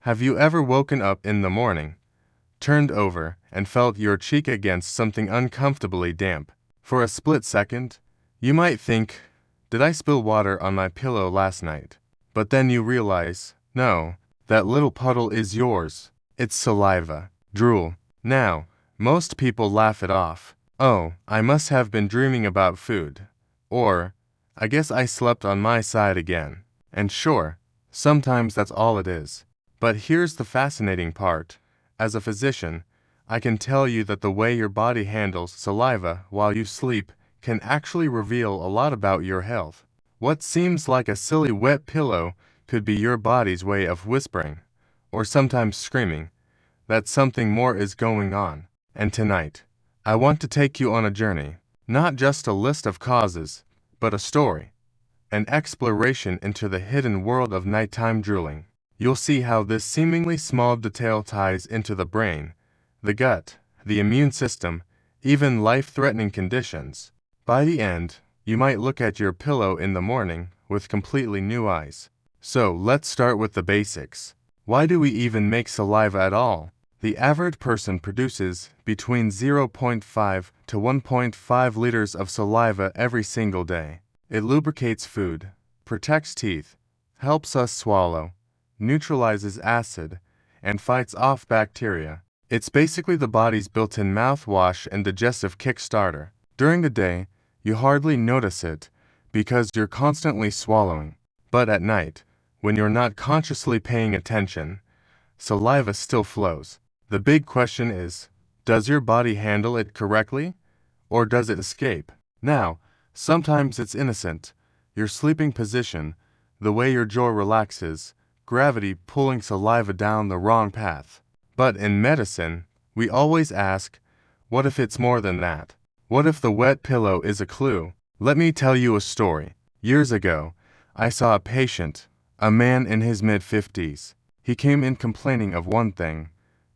Have you ever woken up in the morning, turned over, and felt your cheek against something uncomfortably damp? For a split second, you might think, did I spill water on my pillow last night? But then you realize, no, that little puddle is yours. It's saliva, drool. Now, most people laugh it off. Oh, I must have been dreaming about food. Or, I guess I slept on my side again. And sure, sometimes that's all it is. But here's the fascinating part. As a physician, I can tell you that the way your body handles saliva while you sleep can actually reveal a lot about your health. What seems like a silly wet pillow could be your body's way of whispering, or sometimes screaming, that something more is going on. And tonight, I want to take you on a journey, not just a list of causes, but a story, an exploration into the hidden world of nighttime drooling. You'll see how this seemingly small detail ties into the brain, the gut, the immune system, even life-threatening conditions. By the end, you might look at your pillow in the morning with completely new eyes. So let's start with the basics. Why do we even make saliva at all? The average person produces between 0.5 to 1.5 liters of saliva every single day. It lubricates food, protects teeth, helps us swallow, neutralizes acid, and fights off bacteria. It's basically the body's built-in mouthwash and digestive kickstarter. During the day, you hardly notice it because you're constantly swallowing. But at night, when you're not consciously paying attention, saliva still flows. The big question is, does your body handle it correctly, or does it escape? Now, sometimes it's innocent. Your sleeping position, the way your jaw relaxes, gravity pulling saliva down the wrong path. But in medicine, we always ask, what if it's more than that? What if the wet pillow is a clue? Let me tell you a story. Years ago, I saw a patient, a man in his mid-50s. He came in complaining of one thing.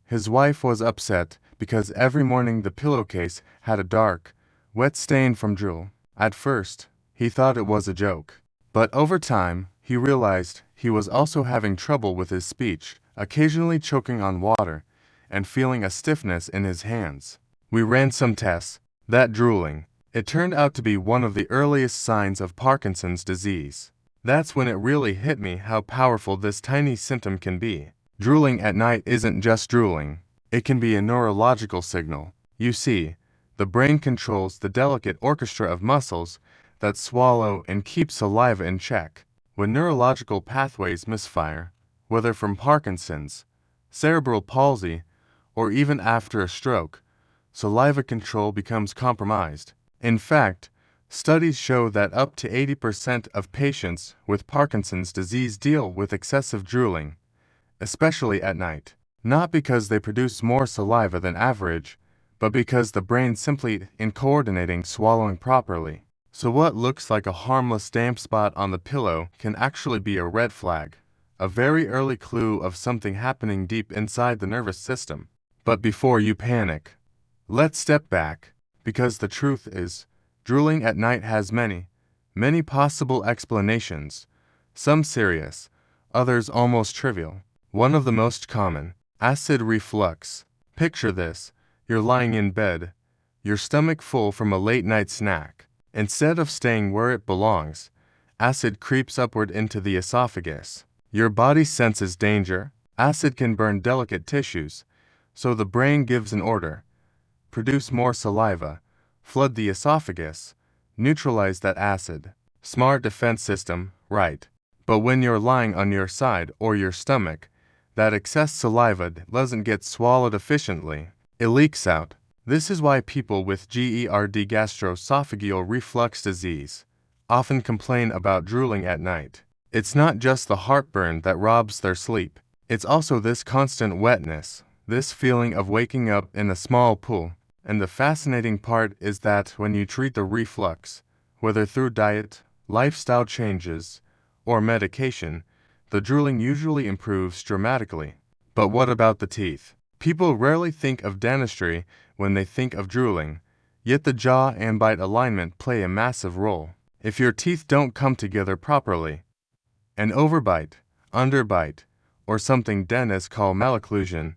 His wife was upset because every morning the pillowcase had a dark, wet stain from drool. At first, he thought it was a joke. But over time, he realized he was also having trouble with his speech, occasionally choking on water, and feeling a stiffness in his hands. We ran some tests. That drooling, it turned out to be one of the earliest signs of Parkinson's disease. That's when it really hit me how powerful this tiny symptom can be. Drooling at night isn't just drooling. It can be a neurological signal. You see, the brain controls the delicate orchestra of muscles that swallow and keep saliva in check. When neurological pathways misfire, whether from Parkinson's, cerebral palsy, or even after a stroke, saliva control becomes compromised. In fact, studies show that up to 80% of patients with Parkinson's disease deal with excessive drooling, especially at night. Not because they produce more saliva than average, but because the brain simply isn't coordinating swallowing properly. So what looks like a harmless damp spot on the pillow can actually be a red flag, a very early clue of something happening deep inside the nervous system. But before you panic, let's step back, because the truth is, drooling at night has many possible explanations, some serious, others almost trivial. One of the most common, acid reflux. Picture this, you're lying in bed, your stomach full from a late-night snack. Instead of staying where it belongs, acid creeps upward into the esophagus. Your body senses danger. Acid can burn delicate tissues, so the brain gives an order. Produce more saliva, flood the esophagus, neutralize that acid. Smart defense system, right? But when you're lying on your side or your stomach, that excess saliva doesn't get swallowed efficiently. It leaks out. This is why people with GERD, gastroesophageal reflux disease, often complain about drooling at night. It's not just the heartburn that robs their sleep. It's also this constant wetness, this feeling of waking up in a small pool. And the fascinating part is that when you treat the reflux, whether through diet, lifestyle changes, or medication, the drooling usually improves dramatically. But what about the teeth? People rarely think of dentistry when they think of drooling, yet the jaw and bite alignment play a massive role. If your teeth don't come together properly, an overbite, underbite, or something dentists call malocclusion,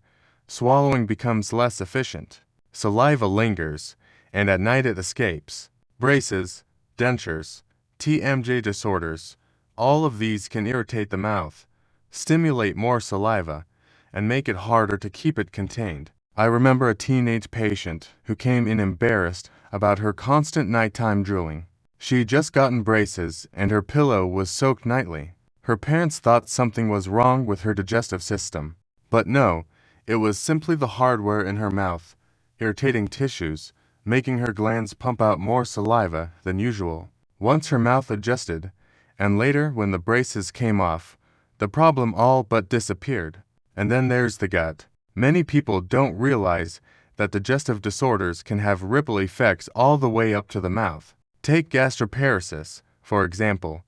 swallowing becomes less efficient. Saliva lingers, and at night it escapes. Braces, dentures, TMJ disorders, all of these can irritate the mouth, stimulate more saliva, and make it harder to keep it contained. I remember a teenage patient who came in embarrassed about her constant nighttime drooling. She'd just gotten braces and her pillow was soaked nightly. Her parents thought something was wrong with her digestive system. But no, it was simply the hardware in her mouth, irritating tissues, making her glands pump out more saliva than usual. Once her mouth adjusted, and later when the braces came off, the problem all but disappeared. And then there's the gut. Many people don't realize that digestive disorders can have ripple effects all the way up to the mouth. Take gastroparesis, for example,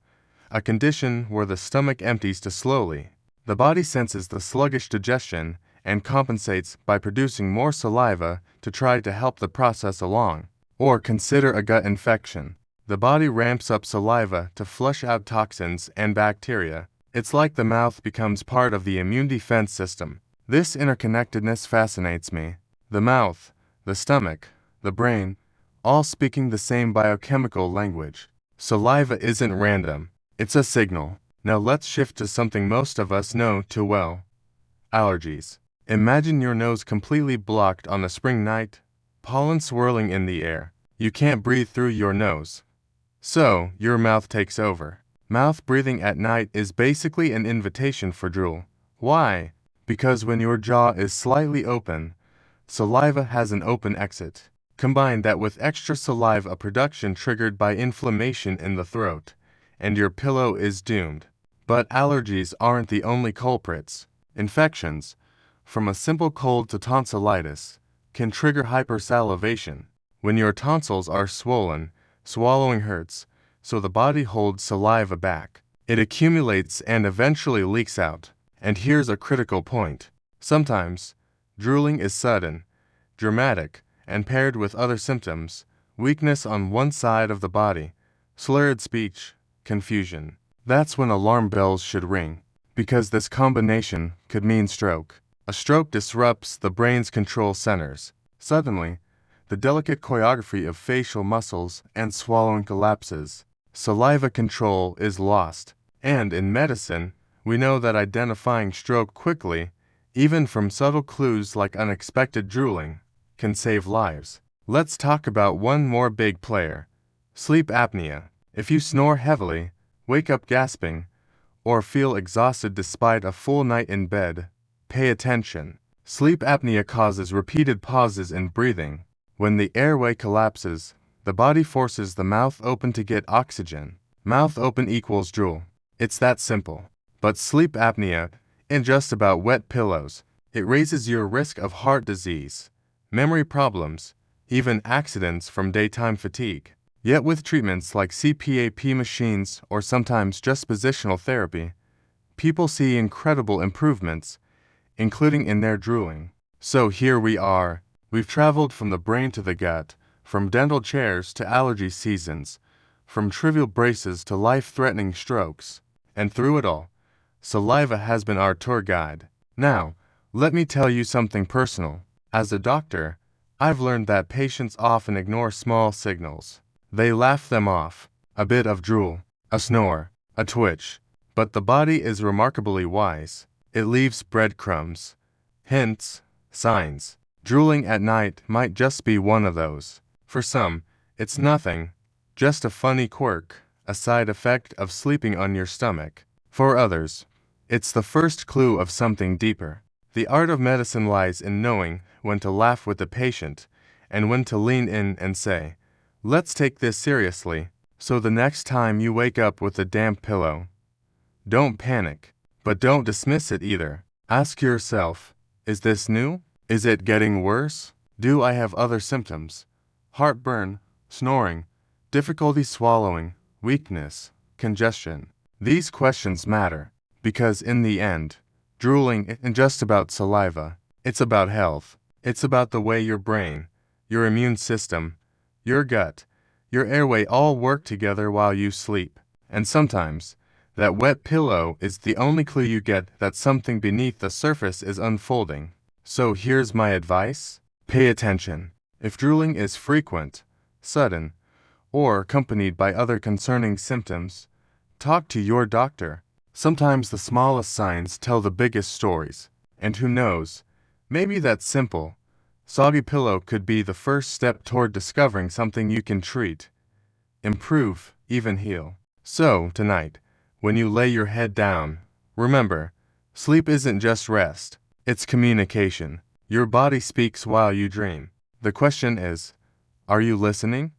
a condition where the stomach empties too slowly. The body senses the sluggish digestion and compensates by producing more saliva to try to help the process along. Or consider a gut infection. The body ramps up saliva to flush out toxins and bacteria. It's like the mouth becomes part of the immune defense system. This interconnectedness fascinates me. The mouth, the stomach, the brain, all speaking the same biochemical language. Saliva isn't random, it's a signal. Now let's shift to something most of us know too well. Allergies. Imagine your nose completely blocked on a spring night, pollen swirling in the air. You can't breathe through your nose. So, your mouth takes over. Mouth breathing at night is basically an invitation for drool. Why? Because when your jaw is slightly open, saliva has an open exit. Combine that with extra saliva production triggered by inflammation in the throat, and your pillow is doomed. But allergies aren't the only culprits. Infections, from a simple cold to tonsillitis, can trigger hypersalivation. When your tonsils are swollen, swallowing hurts, so the body holds saliva back. It accumulates and eventually leaks out. And here's a critical point. Sometimes, drooling is sudden, dramatic, and paired with other symptoms: weakness on one side of the body, slurred speech, confusion. That's when alarm bells should ring, because this combination could mean stroke. A stroke disrupts the brain's control centers. Suddenly, the delicate choreography of facial muscles and swallowing collapses. Saliva control is lost. And in medicine, we know that identifying stroke quickly, even from subtle clues like unexpected drooling, can save lives. Let's talk about one more big player: sleep apnea. If you snore heavily, wake up gasping, or feel exhausted despite a full night in bed, pay attention. Sleep apnea causes repeated pauses in breathing. When the airway collapses, the body forces the mouth open to get oxygen. Mouth open equals drool. It's that simple. But sleep apnea isn't just about wet pillows. It raises your risk of heart disease, memory problems, even accidents from daytime fatigue. Yet with treatments like CPAP machines or sometimes just positional therapy, people see incredible improvements, including in their drooling. So here we are. We've traveled from the brain to the gut, from dental chairs to allergy seasons, from trivial braces to life-threatening strokes. And through it all, saliva has been our tour guide. Now, let me tell you something personal. As a doctor, I've learned that patients often ignore small signals. They laugh them off. A bit of drool, a snore, a twitch. But the body is remarkably wise. It leaves breadcrumbs, hints, signs. Drooling at night might just be one of those. For some, it's nothing, just a funny quirk, a side effect of sleeping on your stomach. For others, it's the first clue of something deeper. The art of medicine lies in knowing when to laugh with the patient and when to lean in and say, "Let's take this seriously." So the next time you wake up with a damp pillow, don't panic, but don't dismiss it either. Ask yourself, is this new? Is it getting worse? Do I have other symptoms? Heartburn, snoring, difficulty swallowing, weakness, congestion. These questions matter, because in the end, drooling isn't just about saliva. It's about health. It's about the way your brain, your immune system, your gut, your airway all work together while you sleep. And sometimes, That wet pillow is the only clue you get that something beneath the surface is unfolding. So here's my advice. Pay attention. If drooling is frequent, sudden, or accompanied by other concerning symptoms, talk to your doctor. Sometimes the smallest signs tell the biggest stories. And who knows, maybe that simple, soggy pillow could be the first step toward discovering something you can treat, improve, even heal. So, tonight, when you lay your head down, remember, sleep isn't just rest, it's communication. Your body speaks while you dream. The question is, are you listening?